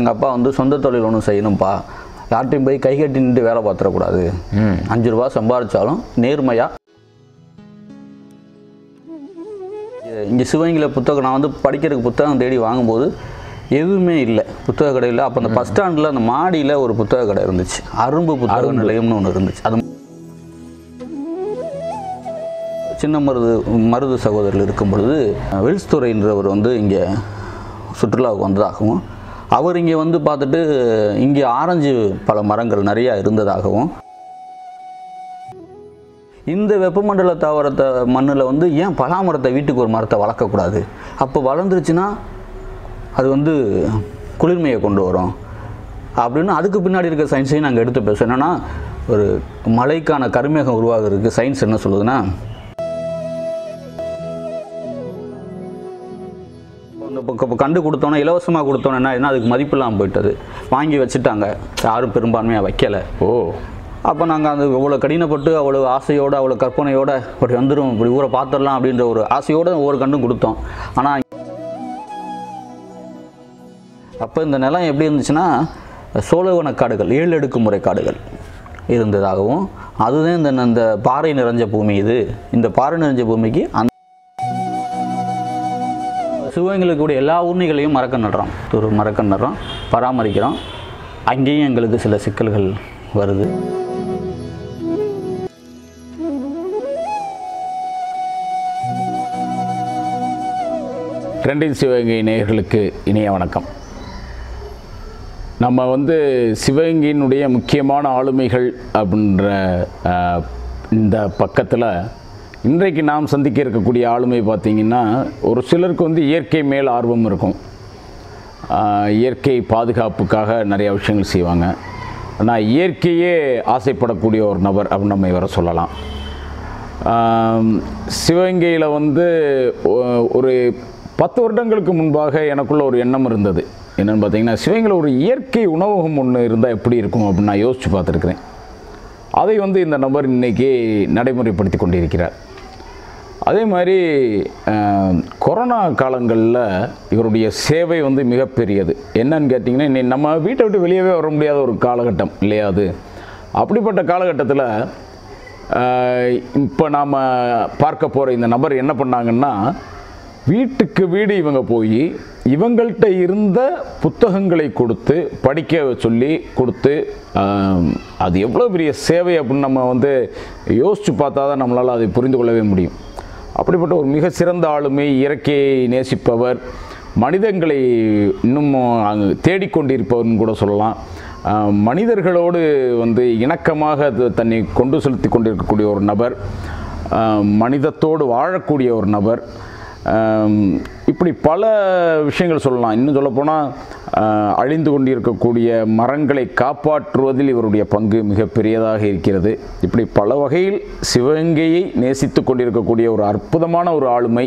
எங்கள் அப்பா வந்து சொந்த தொழில் ஒன்றும் செய்யணும்ப்பா, யார்ட்டையும் போய் கை கட்டி நின்று வேலை பார்த்துடக்கூடாது, 5 ரூபா சம்பாதிச்சாலும் நேர்மையாக. இங்கே சிவகங்கையில் புத்தகம் நான் வந்து படிக்கிறதுக்கு புத்தகம் தேடி வாங்கும்போது எதுவுமே இல்லை, புத்தக கடையில். அப்போ அந்த பஸ் ஸ்டாண்டில் அந்த மாடியில் ஒரு புத்தக கடை இருந்துச்சு, அரும்பு புத்தக நிலையம்னு ஒன்று இருந்துச்சு. அது சின்ன மருது சகோதரர்கள் இருக்கும் பொழுது வெல்ஸ் துறைன்றவர் வந்து இங்கே சுற்றுலாவுக்கு வந்ததாகவும், அவர் இங்கே வந்து பார்த்துட்டு இங்கே ஆரஞ்சு பல மரங்கள் நிறையா இருந்ததாகவும், இந்த வெப்பமண்டல தாவரத்தை மண்ணில் வந்து ஏன் பலாமரத்தை வீட்டுக்கு ஒரு மரத்தை வளர்க்கக்கூடாது, அப்போ வளர்ந்துருச்சுன்னா அது வந்து குளிர்மையை கொண்டு வரும் அப்படின்னு அதுக்கு பின்னாடி இருக்க சயின்ஸையும் நாங்கள் எடுத்து பேசுவோம். என்னென்னா, ஒரு மழைக்கான கருமேகம் உருவாகிறதுக்கு சயின்ஸ் என்ன சொல்லுதுன்னா, இப்போ கண்டு கொடுத்தோன்னா இலவசமாக கொடுத்தோன்னா என்ன, அதுக்கு மதிப்பில்லாமல் போயிட்டது, வாங்கி வச்சுட்டாங்க, யாரும் பெரும்பான்மையாக வைக்கலை. அப்போ நாங்கள் அந்த இவ்வளோ கடினப்பட்டு அவ்வளோ ஆசையோடு அவ்வளோ கற்பனையோடு இப்படி வந்துடும், இப்படி ஊரை பார்த்துடலாம் அப்படின்ற ஒரு ஆசையோடு ஒவ்வொரு கண்டும் கொடுத்தோம். ஆனால் அப்போ இந்த நிலம் எப்படி இருந்துச்சுன்னா, சோழவன காடுகள், 7 அடுக்குமுறை காடுகள் இருந்ததாகவும், அதுதான் இந்த பாறை நிறைஞ்ச பூமி. இந்த பாறை நிறைஞ்ச பூமிக்கு அந்த சிவகங்கையில் கூட எல்லா ஊர்ணிகளையும் மரக்கன்று நடுறோம், பராமரிக்கிறோம். அங்கேயும் எங்களுக்கு சில சிக்கல்கள் வருது. ட்ரெண்டிங் சிவகங்கை நேயர்களுக்கு இனிய வணக்கம். நம்ம வந்து சிவகங்கையினுடைய முக்கியமான ஆளுமைகள் அப்படின்ற இந்த பக்கத்தில் இன்றைக்கு நாம் சந்திக்க இருக்கக்கூடிய ஆளுமை பார்த்திங்கன்னா, ஒரு சிலருக்கு வந்து இயற்கை மேல் ஆர்வம் இருக்கும், இயற்கை பாதுகாப்புக்காக நிறைய விஷயங்கள் செய்வாங்க. ஆனால் இயற்கையே ஆசைப்படக்கூடிய ஒரு நபர் அப்படின்னு நம்ம இவரை சொல்லலாம். சிவகங்கையில் வந்து ஒரு 10 வருடங்களுக்கு முன்பாக எனக்குள்ள ஒரு எண்ணம் இருந்தது. என்னென்னு பார்த்தீங்கன்னா, சிவகங்கையில் ஒரு இயற்கை உணவகம் ஒன்று இருந்தால் எப்படி இருக்கும் அப்படின்னு நான் யோசித்து பார்த்துருக்குறேன். அதை வந்து இந்த நபர் இன்றைக்கி நடைமுறைப்படுத்தி கொண்டிருக்கிறார். அதே மாதிரி கொரோனா காலங்களில் இவருடைய சேவை வந்து மிகப்பெரியது. என்னன்னு கேட்டிங்கன்னா, இன்னைக்கு நம்ம வீட்டை விட்டு வெளியவே வர முடியாத ஒரு காலகட்டம் இல்லையா அது. அப்படிப்பட்ட காலகட்டத்தில் இப்போ நாம் பார்க்க போகிற இந்த நபர் என்ன பண்ணாங்கன்னா, வீட்டுக்கு வீடு இவங்க போய் இவங்கள்ட்ட இருந்த புத்தகங்களை கொடுத்து படிக்க சொல்லி கொடுத்து, அது எவ்வளோ பெரிய சேவை அப்படின்னு நம்ம வந்து யோசித்து பார்த்தா தான் நம்மளால் அதை புரிந்து கொள்ளவே முடியும். அப்படிப்பட்ட ஒரு மிக சிறந்த ஆளுமை, இயற்கையை நேசிப்பவர், மனிதங்களை இன்னும் தேடிக்கொண்டிருப்பவர்னு கூட சொல்லலாம். மனிதர்களோடு வந்து இணக்கமாக தன்னை கொண்டு செலுத்தி கொண்டிருக்கக்கூடிய ஒரு நபர், மனிதத்தோடு வாழக்கூடிய ஒரு நபர். இப்படி பல விஷயங்கள் சொல்லலாம். இன்னும் சொல்லப்போனால் அழிந்து கொண்டிருக்கக்கூடிய மரங்களை காப்பாற்றுவதில் இவருடைய பங்கு மிகப்பெரியதாக இருக்கிறது. இப்படி பல வகையில் சிவகங்கையை நேசித்து கொண்டிருக்கக்கூடிய ஒரு அற்புதமான ஒரு ஆளுமை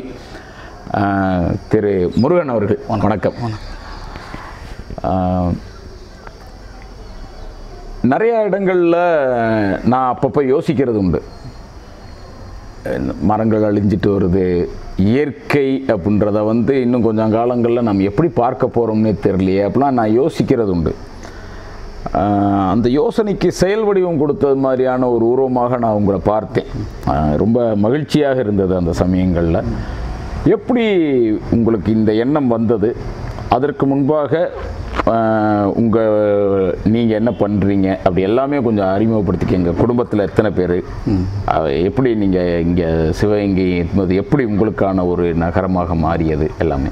திரு முருகன் அவர்கள். வணக்கம். நிறைய இடங்களில் நான் அப்பப்போ யோசிக்கிறது உண்டு, மரங்கள் அழிஞ்சிட்டு வருது, இயற்கை அப்படின்றத வந்து இன்னும் கொஞ்சம் காலங்களில் நம்ம எப்படி பார்க்க போகிறோம்னே தெரியலையே அப்படிலாம் நான் யோசிக்கிறது உண்டு. அந்த யோசனைக்கு செயல் வடிவம் கொடுத்தது மாதிரியான ஒரு உருவமாக நான் உங்களை பார்த்தேன். ரொம்ப மகிழ்ச்சியாக இருந்தது அந்த சமயங்களில். எப்படி உங்களுக்கு இந்த எண்ணம் வந்தது? அதற்கு முன்பாக நீங்கள் என்ன பண்ணுறீங்க அப்படி எல்லாமே கொஞ்சம் அறிமுகப்படுத்திக்க. எங்கள் குடும்பத்தில் எத்தனை பேர், எப்படி நீங்கள் இங்கே சிவகங்கை என்பது எப்படி உங்களுக்கான ஒரு நகரமாக மாறியது எல்லாமே?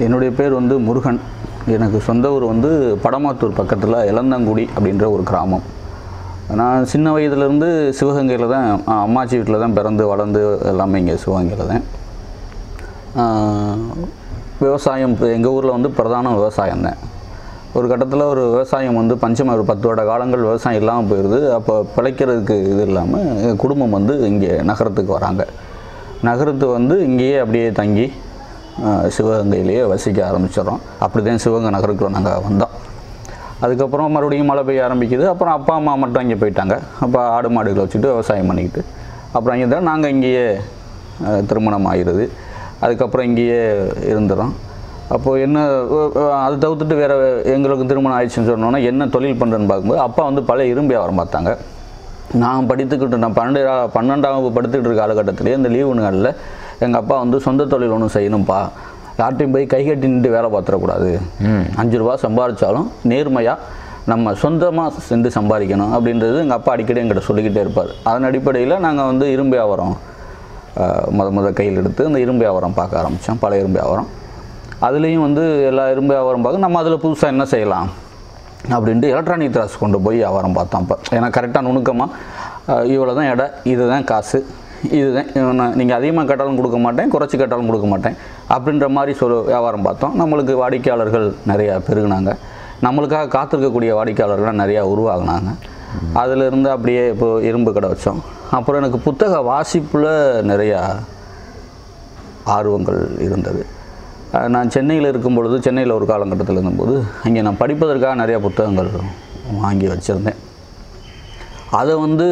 என்னுடைய பேர் வந்து முருகன். எனக்கு சொந்த ஊர் வந்து படமாத்தூர் பக்கத்தில் இளந்தங்குடி அப்படின்ற ஒரு கிராமம். நான் சின்ன வயதுலேருந்து சிவகங்கையில் தான், அம்மாச்சி வீட்டில் தான் பிறந்து வளர்ந்து எல்லாமே இங்கே சிவகங்கையில் தான். விவசாயம் எங்கள் ஊரில் வந்து பிரதான விவசாயம் தான். ஒரு கட்டத்தில் ஒரு விவசாயம் வந்து பஞ்சமாக ஒரு 10 வருட காலங்கள் விவசாயம் இல்லாமல் போயிடுது. அப்போ பிழைக்கிறதுக்கு இது இல்லாமல் எங்கள் குடும்பம் வந்து இங்கே நகரத்துக்கு வராங்க. நகரத்து வந்து இங்கேயே அப்படியே தங்கி சிவகங்கையிலேயே வசிக்க ஆரம்பிச்சிடறோம். அப்படி தான் சிவகங்கை நகருக்குள்ள நாங்கள் வந்தோம். அதுக்கப்புறம் மறுபடியும் மழை பெய்ய ஆரம்பிக்குது. அப்புறம் அப்பா அம்மா மட்டும் இங்கே போயிட்டாங்க. அப்போ ஆடு மாடுகளை வச்சுட்டு விவசாயம் பண்ணிக்கிட்டு அப்புறம் இங்கே தான் நாங்கள் இங்கேயே திருமணம் ஆகிடுது. அதுக்கப்புறம் இங்கேயே இருந்துடும். அப்போது என்ன அதை தவிர்த்துட்டு வேறு எங்களுக்கு திருமணம் ஆயிடுச்சுன்னு சொன்னோன்னா என்ன தொழில் பண்ணுறேன்னு பார்க்கும்போது அப்பா வந்து பழைய இரும்பு வியாபாரம் பார்த்தாங்க. நான் 12ஆம் வகுப்பு படுத்துக்கிட்டு இருக்க காலகட்டத்திலே இந்த லீவு நாளில் எங்கள் அப்பா வந்து சொந்த தொழில் ஒன்று செய்யணும்ப்பா, யார்ட்டையும் போய் கை கட்டி நின்று வேலை பார்த்துடக்கூடாது, 5 ரூபா சம்பாதிச்சாலும் நேர்மையாக நம்ம சொந்தமாக சென்று சம்பாதிக்கணும் அப்படின்றது எங்கள் அப்பா அடிக்கடி எங்கிட்ட சொல்லிக்கிட்டே இருப்பார். அதன் அடிப்படையில் நாங்கள் வந்து இரும்பு வியாபாரம் முத கையில் எடுத்து அந்த இரும்பு வியாபாரம் பார்க்க ஆரம்பித்தோம், பழைய இரும்பு வியாபாரம். அதுலேயும் வந்து எல்லா இரும்பு வியாபாரம் பார்க்க நம்ம அதில் புதுசாக என்ன செய்யலாம் அப்படின்ட்டு எலக்ட்ரானிக் திராஸ் கொண்டு போய் வியாபாரம் பார்த்தோம். அப்போ ஏன்னா கரெக்டாக நுணுக்கமாக இவ்வளோ தான் எடை, இதுதான் காசு, இதுதான் நீங்கள் அதிகமாக கேட்டாலும் கொடுக்க மாட்டேன், குறைச்சி கேட்டாலும் கொடுக்க மாட்டேன் அப்படின்ற மாதிரி வியாபாரம் பார்த்தோம். நம்மளுக்கு வாடிக்கையாளர்கள் நிறையா பெருகினாங்க, நம்மளுக்காக காத்திருக்கக்கூடிய வாடிக்கையாளர்கள்லாம் நிறையா உருவாகினாங்க. அதிலிருந்து அப்படியே இப்போது இரும்பு கடை வச்சோம். அப்புறம் எனக்கு புத்தக வாசிப்பில் நிறையா ஆர்வங்கள் இருந்தது. நான் சென்னையில் இருக்கும் பொழுது, சென்னையில் ஒரு காலகட்டத்தில் இருந்தபோது அங்கே நான் படிப்பதற்காக நிறையா புத்தகங்கள் வாங்கி வச்சுருந்தேன். அதை வந்து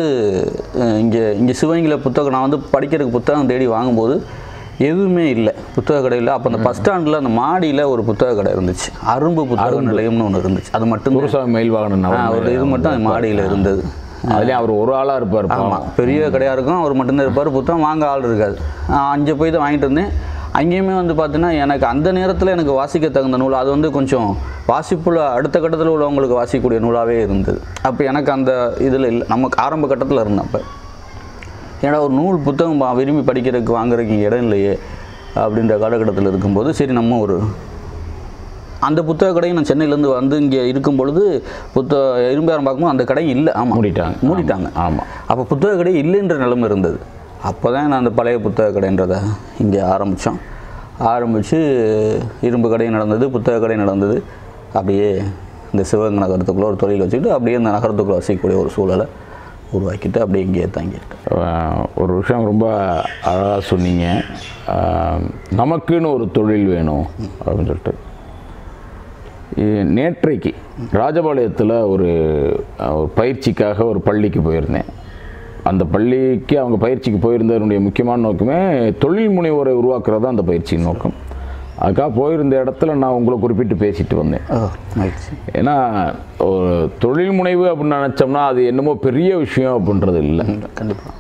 இங்கே சிவகங்கையில் புத்தகம் நான் வந்து படிக்கிறதுக்கு புத்தகம் தேடி வாங்கும்போது எதுவுமே இல்லை புத்தக கடையில். அப்போ அந்த பஸ் ஸ்டாண்டில் அந்த மாடியில் ஒரு புத்தக கடை இருந்துச்சு, அரும்பு புத்தக நிலையம்னு ஒன்று இருந்துச்சு. அது மட்டும் மயில் வாகனம் ஒரு இது மட்டும் மாடியில் இருந்தது. அதுலேயும் அவர் ஒரு ஆளாக இருப்பார். ஆமாம், பெரிய கடையாக இருக்கும், அவர் மட்டும்தான் இருப்பார், புத்தகம் வாங்க ஆள் இருக்காது. அங்கே போய் தான் வாங்கிட்டு இருந்தேன். அங்கேயுமே வந்து பார்த்தீங்கன்னா எனக்கு அந்த நேரத்தில் எனக்கு வாசிக்க தகுந்த நூல், அது வந்து கொஞ்சம் வாசிப்புள்ள அடுத்த கட்டத்தில் உள்ளவங்களுக்கு வாசிக்கக்கூடிய நூலாகவே இருந்தது. அப்போ எனக்கு அந்த இதில் இல்லை, நமக்கு ஆரம்ப கட்டத்தில் இருந்தேன். அப்போ ஏன்னா ஒரு நூல் புத்தகம் விரும்பி படிக்கிறதுக்கு வாங்குறதுக்கு இடம் இல்லையே அப்படின்ற காலகட்டத்தில் இருக்கும்போது சரி நம்ம ஒரு அந்த புத்தக கடையும் நான் சென்னையிலேருந்து வந்து இங்கே இருக்கும் பொழுது இரும்பு வியாபாரம் பார்க்கும்போது அந்த கடையும் இல்லை. ஆமாம், மூடிட்டாங்க. ஆமாம், அப்போ புத்தக கடை இல்லைன்ற நிலைமை இருந்தது. அப்போ தான் நான் அந்த பழைய புத்தக கடைன்றதை இங்கே ஆரம்பித்து இரும்பு கடையும் நடந்தது, புத்தக கடையும் நடந்தது. அப்படியே இந்த சிவகங்கை நகரத்துக்குள்ளே ஒரு தொழில் வச்சுக்கிட்டு அப்படியே இந்த நகரத்துக்குள்ளே வசிக்கக்கூடிய ஒரு சூழலை உருவாக்கிட்டு அப்படியே இங்கேயே தாங்கியிருக்கேன். ஒரு விஷயம் ரொம்ப அழகாக சொன்னீங்க, நமக்குன்னு ஒரு தொழில் வேணும் அப்படின்னு சொல்லிட்டு. நேற்றைக்கு ராஜபாளையத்தில் ஒரு பயிற்சிக்காக ஒரு பள்ளிக்கு போயிருந்தேன். அந்த பள்ளிக்கு அவங்க பயிற்சிக்கு போயிருந்ததனுடைய முக்கியமான நோக்கமே தொழில் முனைவோரை உருவாக்குறது தான் அந்த பயிற்சியின் நோக்கம். அதுக்காக போயிருந்த இடத்துல நான் உங்களை குறிப்பிட்டு பேசிட்டு வந்தேன். ஏன்னா ஒரு தொழில் முனைவு அப்படின்னு நினச்சோம்னா அது என்னமோ பெரிய விஷயம் அப்படின்றது இல்லை. கண்டிப்பாக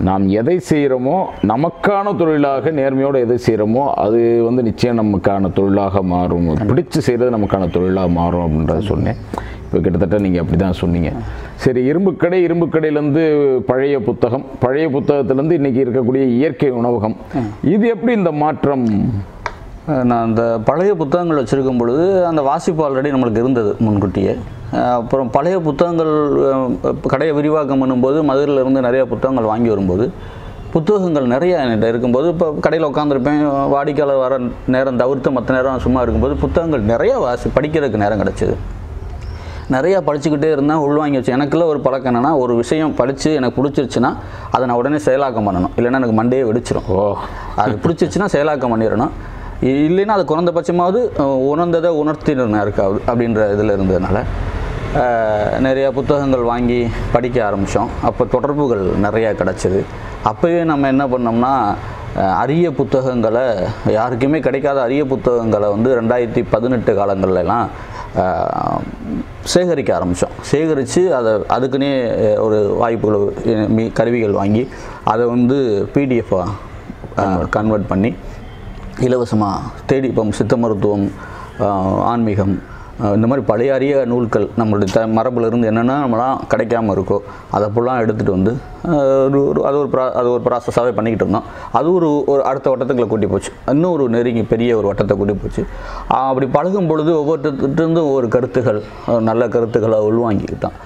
நாம் எதை செய்கிறோமோ நமக்கான தொழிலாக நேர்மையோடு எதை செய்கிறோமோ அது வந்து நிச்சயம் நமக்கான தொழிலாக மாறும், பிடிச்சு செய்கிறது நமக்கான தொழிலாக மாறும் அப்படின்றத சொன்னேன். இப்போ கிட்டத்தட்ட நீங்கள் அப்படி தான் சொன்னீங்க. சரி, இரும்பு கடையிலேருந்து பழைய புத்தகத்திலேருந்து இன்றைக்கி இருக்கக்கூடிய இயற்கை உணவகம், இது எப்படி இந்த மாற்றம்? நான் அந்த பழைய புத்தகங்கள் வச்சுருக்கும் பொழுது அந்த வாசிப்பு ஆல்ரெடி நம்மளுக்கு இருந்தது முன்கூட்டியே. அப்புறம் பழைய புத்தகங்கள் கடையை விரிவாக்கம் பண்ணும்போது மதுரையிலேருந்து நிறையா புத்தகங்கள் வாங்கி வரும்போது புத்தகங்கள் நிறையா என்கிட்ட இருக்கும்போது இப்போ கடையில் உட்காந்துருப்பேன், வாடிக்கையாளர் வர நேரம் தவிர்த்து மற்ற நேரம் சும்மா இருக்கும்போது புத்தகங்கள் நிறையா படிக்கிறதுக்கு நேரம் கிடச்சிது. நிறையா படிச்சுக்கிட்டே இருந்தால் உள்வாங்கி வச்சு எனக்குள்ள ஒரு பழக்கம் என்னென்னா ஒரு விஷயம் படித்து எனக்கு பிடிச்சிருச்சுன்னா அதை நான் உடனே செயலாக்கம் பண்ணணும், இல்லைன்னா எனக்கு மண்டையே வெடிச்சிடும். அது பிடிச்சிருச்சுன்னா செயலாக்கம் பண்ணிடணும், இல்லைன்னா அது குறைந்தபட்சமாவது உணர்ந்ததை உணர்த்திடணும் இருக்காது அப்படின்ற இதில் இருந்ததுனால நிறையா புத்தகங்கள் வாங்கி படிக்க ஆரம்பித்தோம். அப்போ தொடர்புகள் நிறையா கிடச்சிது. அப்போயே நம்ம என்ன பண்ணோம்னா அரிய புத்தகங்களை, யாருக்குமே கிடைக்காத அரிய புத்தகங்களை வந்து 2018 காலங்கள்லாம் சேகரிக்க ஆரம்பித்தோம். சேகரித்து அதுக்குன்னே ஒரு வாய்ப்புகள் கருவிகள் வாங்கி அதை வந்து பிடிஎஃபாக கன்வெர்ட் பண்ணி இலவசமாக தேடி இப்போ சித்த மருத்துவம், ஆன்மீகம், இந்த மாதிரி பழைய அரிய நூல்கள் நம்மளுடைய மரபுலேருந்து என்னென்னா நம்மளாம் கிடைக்காமல் இருக்கோ அதை ஃபுல்லாக எடுத்துகிட்டு வந்து அது ஒரு ப்ராசஸாகவே பண்ணிக்கிட்டு இருந்தோம். அது ஒரு அடுத்த வட்டத்துக்குள்ளே கூட்டி போச்சு, இன்னும் ஒரு நெருங்கி பெரிய ஒரு வட்டத்தை கூட்டி போச்சு. அப்படி பழகும் பொழுது ஒவ்வொருத்தருந்தும் ஒவ்வொரு கருத்துகள், நல்ல கருத்துக்களை உள்வாங்கிக்கிட்டோம்.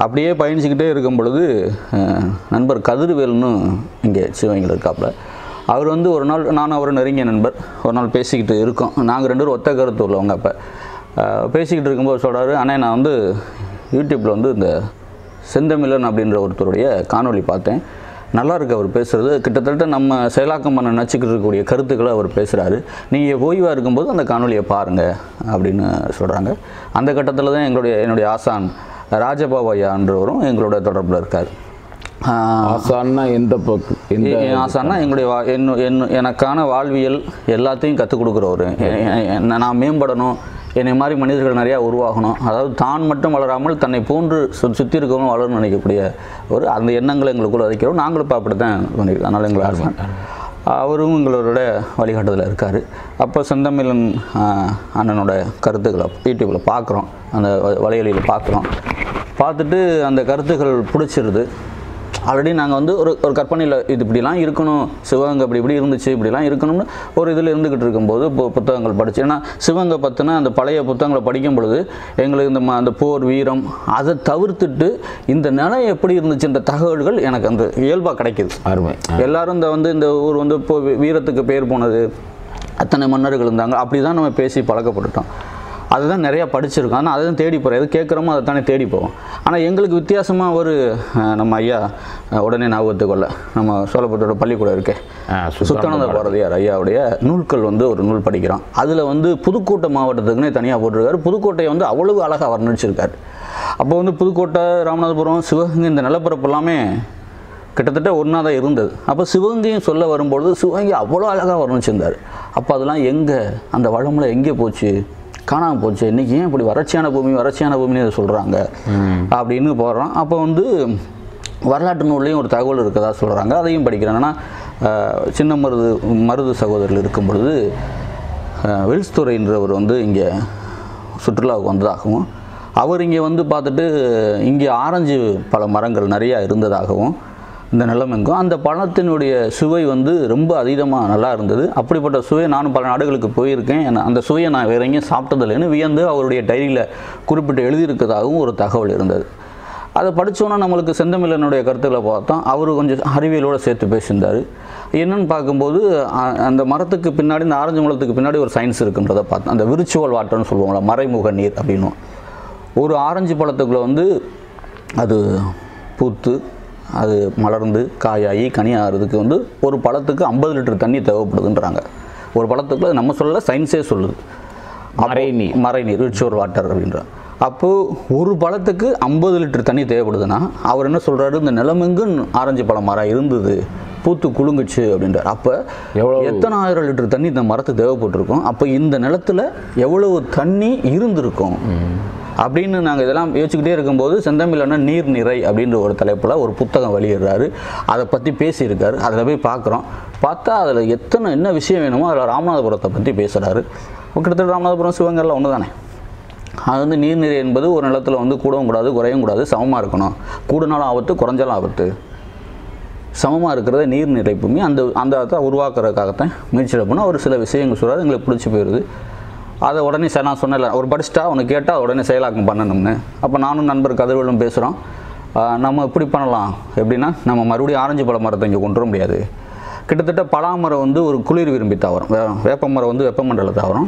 அப்படியே பயணிச்சுக்கிட்டே இருக்கும் பொழுது நண்பர் கதிர்வேல்னு இங்கே சிவகங்கையில் இருக்காப்புல, அவர் வந்து ஒரு நாள் நானும் அவர் நெருங்கிய நண்பர், ஒரு நாள் பேசிக்கிட்டு இருக்கோம். நாங்கள் 2 பேரும் ஒத்த கருத்து உள்ளவங்க. அப்போ பேசிக்கிட்டு இருக்கும்போது சொல்கிறாரு, அண்ணே நான் வந்து யூடியூப்பில் வந்து இந்த செந்தமிழன் அப்படின்ற ஒருத்தருடைய காணொலி பார்த்தேன், நல்லா இருக்குது அவர் பேசுகிறது, கிட்டத்தட்ட நம்ம செயலாக்கம் பண்ண நினச்சிக்கிட்டு இருக்கக்கூடிய கருத்துக்களை அவர் பேசுகிறாரு, நீங்கள் ஓய்வாக இருக்கும்போது அந்த காணொலியை பாருங்கள் அப்படின்னு சொல்கிறாங்க. அந்த கட்டத்தில் தான் என்னுடைய ஆசான் ராஜபாபு ஐயான்றவரும் எங்களோட தொடர்பில் இருக்கார். ஆசான்னா எந்த பக்கம்? ஆசான்னா எங்களுடைய எனக்கான வாழ்வியல் எல்லாத்தையும் கற்றுக் கொடுக்குறவர். நான் மேம்படணும், என்னை மாதிரி மனிதர்கள் நிறையா உருவாகணும், அதாவது தான் மட்டும் வளராமல் தன்னை போன்று சுற்றி இருக்கவங்க வளரணும்னு நினைக்கக்கூடிய அந்த எண்ணங்களை எங்களுக்குள்ள வைக்கிறோம். நாங்களும் இப்போ அப்படி தான் பண்ணியிருக்கோம். அதனால் எங்களை ஆசான் அவரும் எங்களோட வழிகாட்டுதலில் இருக்கார். அப்போ செந்தமிழன் அண்ணனோட கருத்துக்களை யூடியூப்பில் பார்க்குறோம், அந்த வலையொலியில் பார்த்துட்டு அந்த கருத்துக்கள் பிடிச்சிருது. ஆல்ரெடி நாங்கள் வந்து ஒரு கற்பனையில் இது இப்படிலாம் இருக்கணும், சிவகங்கை இப்படி இருந்துச்சு, இப்படிலாம் இருக்கணும்னு ஒரு இதில் இருந்துக்கிட்டு இருக்கும்போது புத்தகங்கள் படித்து, ஏன்னா சிவகங்கை பற்றின அந்த பழைய புத்தகங்களை படிக்கும் பொழுது எங்களுக்கு அந்த போர் வீரம் அதை தவிர்த்துட்டு இந்த நிலம் எப்படி இருந்துச்சு இந்த தகவல்கள் எனக்கு அந்த இயல்பாக கிடைக்கிது. அருமை. எல்லோரும் இந்த ஊர் வந்து இப்போ வீரத்துக்கு பேர் போனது, அத்தனை மன்னர்கள் இருந்தாங்க, அப்படி தான் நம்ம பேசி பழக்கப்பட்டுட்டோம். அதுதான் நிறையா படிச்சிருக்கோம். ஆனால் அதை தான் தேடி போகிறோம், எது கேட்குறோமோ அதை தானே தேடி போவோம். ஆனால் எங்களுக்கு வித்தியாசமாக ஒரு நம்ம ஐயா உடனே ஞாபகத்துக்குள்ள நம்ம சோழபுரத்தோட பள்ளிக்கூடம் இருக்கே, சுத்தானந்த பாரதியார் ஐயாவுடைய நூல்கள் வந்து ஒரு நூல் படிக்கிறோம். அதில் வந்து புதுக்கோட்டை மாவட்டத்துக்குன்னே தனியாக போட்டிருக்காரு. புதுக்கோட்டையை வந்து அவ்வளவு அழகாக வர்ணிச்சிருக்காரு. அப்போ வந்து புதுக்கோட்டை, ராமநாதபுரம், சிவகங்கை இந்த நிலப்பரப்பு எல்லாமே கிட்டத்தட்ட ஒன்றா தான் இருந்தது. அப்போ சிவகங்கையும் சொல்ல வரும்பொழுது சிவகங்கை அவ்வளோ அழகாக வர்ணிச்சிருந்தார். அப்போ அதெல்லாம் எங்கே அந்த வளமுறை எங்கே போச்சு, காணாமல் போச்சு, இன்றைக்கி ஏன் இப்படி வறட்சியான பூமின்னு இதை சொல்கிறாங்க அப்படின்னு போடுறோம். அப்போ வந்து வரலாற்று நூல்லையும் ஒரு தகவல் இருக்கதா சொல்கிறாங்க, அதையும் படிக்கிறேன். ஆனால் சின்ன மருது சகோதரர்கள் இருக்கும் பொழுது வெல்ஸ்துறைன்றவர் வந்து இங்கே சுற்றுலாவுக்கு வந்ததாகவும், அவர் இங்கே வந்து பார்த்துட்டு இங்கே ஆரஞ்சு பல மரங்கள் நிறையா இருந்ததாகவும், இந்த நிலமெங்கும் அந்த பழத்தினுடைய சுவை வந்து ரொம்ப அதீதமாக நல்லா இருந்தது. அப்படிப்பட்ட சுவை நானும் பல நாடுகளுக்கு போயிருக்கேன், அந்த சுவையை நான் வேற எங்கேயும் சாப்பிட்டதில்லைன்னு வியந்து அவருடைய டைரியில் குறிப்பிட்டு எழுதியிருக்கிறதாகவும் ஒரு தகவல் இருந்தது. அதை படித்தோன்னா நம்மளுக்கு செந்தமிழனுடைய கருத்துக்களை பார்த்தோம். அவர் கொஞ்சம் அறிவியலோடு சேர்த்து பேசியிருந்தார். என்னென்னு பார்க்கும்போது அந்த மரத்துக்கு பின்னாடி, இந்த ஆரஞ்சு மரத்துக்கு பின்னாடி ஒரு சயின்ஸ் இருக்குன்றதை பார்த்தோம். அந்த விர்ச்சுவல் வாட்டர்னு சொல்லுவாங்களா, மறைமுக நீர் அப்படின்னு. ஒரு ஆரஞ்சு பழத்துக்குள்ளே வந்து அது பூத்து அது மலர்ந்து காயாகி கனி ஆகிறதுக்கு வந்து ஒரு பழத்துக்கு 50 லிட்டர் தண்ணி தேவைப்படுதுன்றாங்க. ஒரு பழத்துக்குள்ள நம்ம சொல்லலை, சயின்ஸே சொல்லுது. மறைநீர் விர்ச்சுவல் வாட்டர் அப்படின்றாங்க. அப்போது ஒரு பழத்துக்கு 50 லிட்டர் தண்ணி தேவைப்படுதுன்னா அவர் என்ன சொல்கிறாரு, இந்த நிலமெங்கும் ஆரஞ்சு பழம் மரம் இருந்தது, பூத்து குலுங்குச்சு அப்படின்றார். அப்போ எத்தனை 1000 லிட்டர் தண்ணி இந்த மரத்துக்கு தேவைப்பட்டிருக்கும், அப்போ இந்த நிலத்தில் எவ்வளவு தண்ணி இருந்திருக்கும் அப்படின்னு நாங்கள் இதெல்லாம் யோசிச்சுக்கிட்டே இருக்கும்போது செந்தமிழன்னா நீர் நிறை அப்படின்ற ஒரு தலைப்பில் ஒரு புத்தகம் வெளியிடுறாரு. அதை பற்றி பேசியிருக்காரு. அதில் போய் பார்த்தா அதில் என்ன விஷயம் வேணுமோ அதில் ராமநாதபுரத்தை பற்றி பேசுகிறாரு. கிட்டத்தட்ட ராமநாதபுரம் சிவகங்கையில் ஒன்று தானே. அது வந்து நீர்நிறை என்பது ஒரு நிலத்தில் வந்து கூடவும் கூடாது, குறையும் கூடாது, சமமாக இருக்கணும். கூடுனாலும் ஆபத்து, குறைஞ்சாலும் ஆபத்து, சமமாக இருக்கிறத நீர்நிறை பூமி அந்த உருவாக்குறதுக்காகத்தான் முயற்சி எடுப்போம். ஒரு சில விஷயங்கள் சொல்கிறாரு, எங்களுக்கு பிடிச்சி போயிடுது. அதை உடனே நான் சொன்னல, ஒரு படிச்சுட்டா உனக்கு கேட்டால் உடனே செயலாக்கம் பண்ணணும்னு. அப்போ நானும் நண்பர் கதிர்வலும் பேசுகிறோம், நம்ம இப்படி பண்ணலாம். எப்படின்னா நம்ம மறுபடியும் ஆரஞ்சு பழ மரத்தை இங்கே கொண்டு வர முடியாது. கிட்டத்தட்ட பலாமரம் வந்து ஒரு குளிர் விரும்பி தாவரம், வேப்பமரம் வந்து வெப்பமண்டல தாவரம்.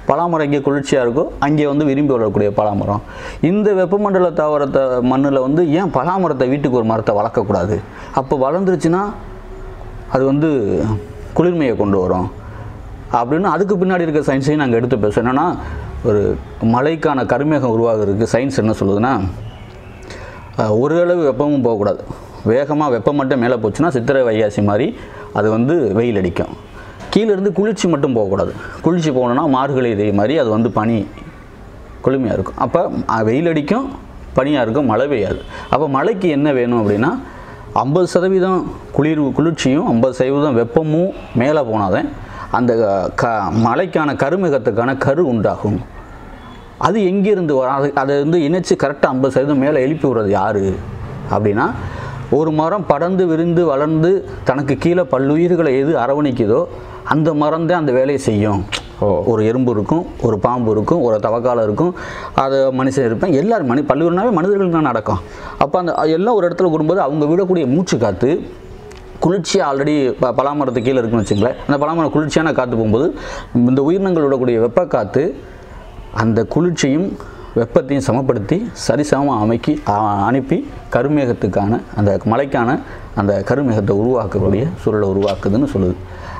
பலாமரம் இங்கே குளிர்ச்சியாக இருக்கும், அங்கே வந்து விரும்பி வளரக்கூடிய பலாமரம். இந்த வெப்பமண்டல தாவரத்தை மண்ணில் வந்து ஏன் பலாமரத்தை வீட்டுக்கு ஒரு மரத்தை வளர்க்கக்கூடாது? அப்போ வளர்ந்துருச்சுன்னா அது வந்து குளிர்மையை கொண்டு வரும் அப்படின்னு அதுக்கு பின்னாடி இருக்க சயின்ஸையும் நாங்கள் எடுத்து பேசுவோம். என்னென்னா ஒரு மழைக்கான கருமேகம் உருவாகிறதுக்கு சயின்ஸ் என்ன சொல்லுதுன்னா, ஒரு அளவு வெப்பமும் போகக்கூடாது, வேகமாக வெப்பம் மட்டும் மேலே போச்சுன்னா சித்திரை வைகாசி மாதிரி அது வந்து வெயில் அடிக்கும். கீழேருந்து குளிர்ச்சி மட்டும் போகக்கூடாது, குளிர்ச்சி போகணுன்னா மார்கழி இதே மாதிரி அது வந்து பனி குளுமையாக இருக்கும். அப்போ வெயில் அடிக்கும், பனியாக இருக்கும், மழை பெய்யாது. அப்போ மழைக்கு என்ன வேணும் அப்படின்னா 50% குளிர்ச்சியும் 50% வெப்பமும் மேலே போனாதான் அந்த மழைக்கான கருமேகத்துக்கான கரு உண்டாகும். அது எங்கேருந்து வரும்? அதை வந்து இணைச்சி கரெக்டாக 50% மேலே எழுப்பி விடுறது யார் அப்படின்னா, ஒரு மரம் படர்ந்து விரிந்து வளர்ந்து தனக்கு கீழே பல்லுயிர்களை எது அரவணைக்குதோ அந்த மரம் தான் அந்த வேலையை செய்யும். ஒரு எறும்பு இருக்கும், ஒரு பாம்பு இருக்கும், ஒரு தவக்காலம் இருக்கும், அது மனுஷன் இருப்பேன், எல்லாரும் பல்லுயிர்னாவே மனிதர்களுக்கு தான் நடக்கும். அப்போ அந்த எல்லாம் ஒரு இடத்துல கூடும்போது அவங்க விடக்கூடிய மூச்சு காற்று குளிர்ச்சியாக ஆல்ரெடி பலாமரத்து கீழே இருக்குன்னு வச்சுங்களேன், அந்த பலாமரம் குளிர்ச்சியான காற்று போகும்போது இந்த உயிரினங்கள் விடக்கூடிய வெப்ப காற்று அந்த குளிர்ச்சியும் வெப்பத்தையும் சமப்படுத்தி சரிசமமாக அனுப்பி கருமேகத்துக்கான அந்த மழைக்கான அந்த கருமேகத்தை உருவாக்கக்கூடிய சூழலை உருவாக்குதுன்னு சொல்லுது.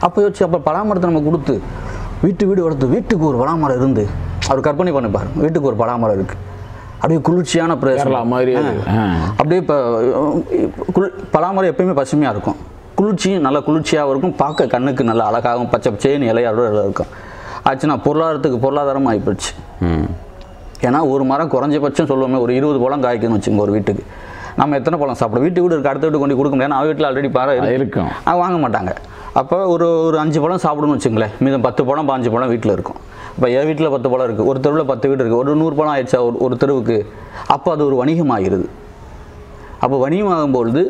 அப்போ யோசிச்சு அப்போ பலாமரத்தை நம்ம கொடுத்து வீடு வளர்த்து வீட்டுக்கு ஒரு பலாமரம் இருந்து அவர் கற்பனை பண்ணிப்பார், வீட்டுக்கு ஒரு பலாமரம் இருக்குது, அப்படியே குளிர்ச்சியான பிரதேசம் மாதிரி. அப்படியே இப்போ பலாமரம் எப்பயுமே பசுமையாக இருக்கும், குளிர்ச்சியும் நல்லா குளிர்ச்சியாகவும் இருக்கும், பார்க்க கண்ணுக்கு நல்லா அழகாகவும் பச்சை பச்சைன்னு இலையோட இருக்கும். ஆச்சுன்னா பொருளாதாரமும் ஆகிப்போச்சு. ஏன்னா ஒரு மரம் குறைஞ்சபட்சம் சொல்லுவோமே ஒரு 20 பழம் காய்க்குன்னு வச்சுங்க ஒரு வீட்டுக்கு. நம்ம எத்தனை பழம் சாப்பிடும், வீட்டுக்கு வீடு இருக்க அடுத்த வீட்டுக்கு கொண்டு கொடுக்க முடியாது, அவன் வீட்டில் ஆல்ரெடி பாறை இருக்கும், வாங்க மாட்டாங்க. அப்போ ஒரு 5 பழம் சாப்பிடணும்னு வச்சுங்களேன், மீதம் 10 பழம் 15 பழம் வீட்டில் இருக்கும். இப்போ என் வீட்டில் 10 பழம் இருக்குது, ஒரு தெருவில் 10 வீடு இருக்குது, ஒரு 100 பழம் ஆயிடுச்சா ஒரு தெருவுக்கு. அப்போ அது ஒரு வணிகமாகிறது. அப்போ வணிகமாகும்பொழுது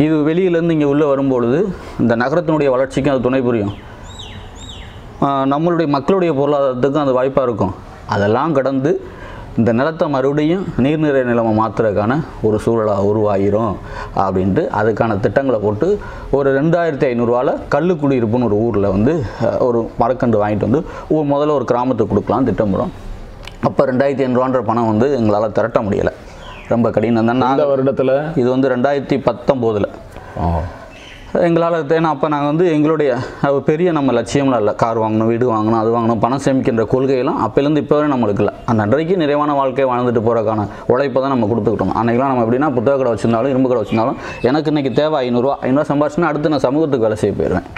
இது வெளியிலேருந்து இங்கே உள்ளே வரும்பொழுது இந்த நகரத்தினுடைய வளர்ச்சிக்கும் அது துணை புரியும், நம்மளுடைய மக்களுடைய பொருளாதாரத்துக்கும் அது வாய்ப்பாக இருக்கும். அதெல்லாம் கடந்து இந்த நிலத்தை மறுபடியும் நீர்நிறை நிலமை மாற்றுறதுக்கான ஒரு சூழலாக உருவாகிரும் அப்படின்ட்டு அதுக்கான திட்டங்களை போட்டு ஒரு 2500 கல்லுக்குடியிருப்புன்னு ஒரு ஊரில் வந்து ஒரு மரக்கன்று வாங்கிட்டு வந்து முதல்ல ஒரு கிராமத்துக்கு கொடுக்கலாம் திட்டமிடும். அப்போ 2500 பணம் வந்து எங்களால் திரட்ட முடியலை, ரொம்ப கடினம் தான். அந்த வருடத்தில் இது வந்து 2019 எங்களால். ஏன்னா அப்போ நாங்கள் வந்து எங்களுடைய பெரிய நம்ம லட்சியம்லாம் இல்லை, கார் வாங்கணும், வீடு வாங்கணும், அது வாங்கணும், பணம் சேமிக்கின்ற கொள்கையெல்லாம் அப்போலேருந்து இப்போ வரை நம்மளுக்கு இல்லை. அந்த அன்றைக்கு நிறைவான வாழ்க்கையை வாழ்ந்துட்டு போகிறக்கான உழைப்பை தான் நம்ம கொடுத்துக்கிட்டோம். அன்றைக்கெலாம் நம்ம எப்படின்னா புத்தக கடை வச்சுருந்தாலும் இரும்பு கடை வச்சுருந்தாலும் எனக்கு இன்றைக்கி தேவை 500 சம்பாதிச்சுன்னா அடுத்து நான் சமூகத்துக்கு வேலை செய்ய போயிடுவேன்.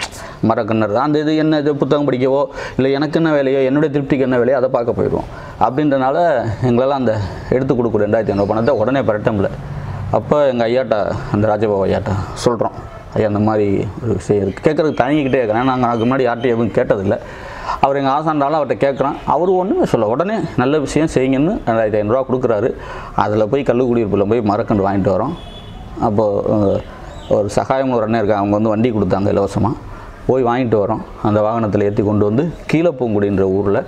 மரக்கண்ணர் அந்த இது என்ன இது புத்தகம் படிக்கவோ இல்லை எனக்கு என்ன வேலையோ என்னுடைய திருப்திக்கு என்ன வேலையோ அதை பார்க்க போயிடுவோம். அப்படின்றனால எங்களால் அந்த எடுத்து கொடுக்குற 2500 பணத்தை உடனே பரட்டமில்லை. அப்போ எங்கள் ஐயாட்ட அந்த ராஜபாபு ஐயாட்ட சொல்கிறோம், ஐயா அந்த மாதிரி ஒரு விஷயம் இருக்குது, கேட்குறதுக்கு தயங்கிக்கிட்டே இருக்கிறேன். நாங்கள் அதுக்கு முன்னாடி யார்ட்டையும் எதுவும் கேட்டதில்லை. அவர் எங்கள் ஆசாண்டாலும் அவர்கிட்ட கேட்குறான், அவர் ஒன்றுமே சொல்ல உடனே நல்ல விஷயம் செய்யுங்கன்னு 2500 கொடுக்குறாரு. அதில் போய் கல்லுக்குடியிருப்பில் போய் மரக்கன்று வாங்கிட்டு வரோம். அப்போது ஒரு சகாயம் ஒரு அண்ணன் இருக்காங்க, அவங்க வந்து வண்டி கொடுத்தாங்க இலவசமாக, போய் வாங்கிட்டு வரோம். அந்த வாகனத்தில் ஏற்றி கொண்டு வந்து கீழப்பூங்குடின்ற ஊரில்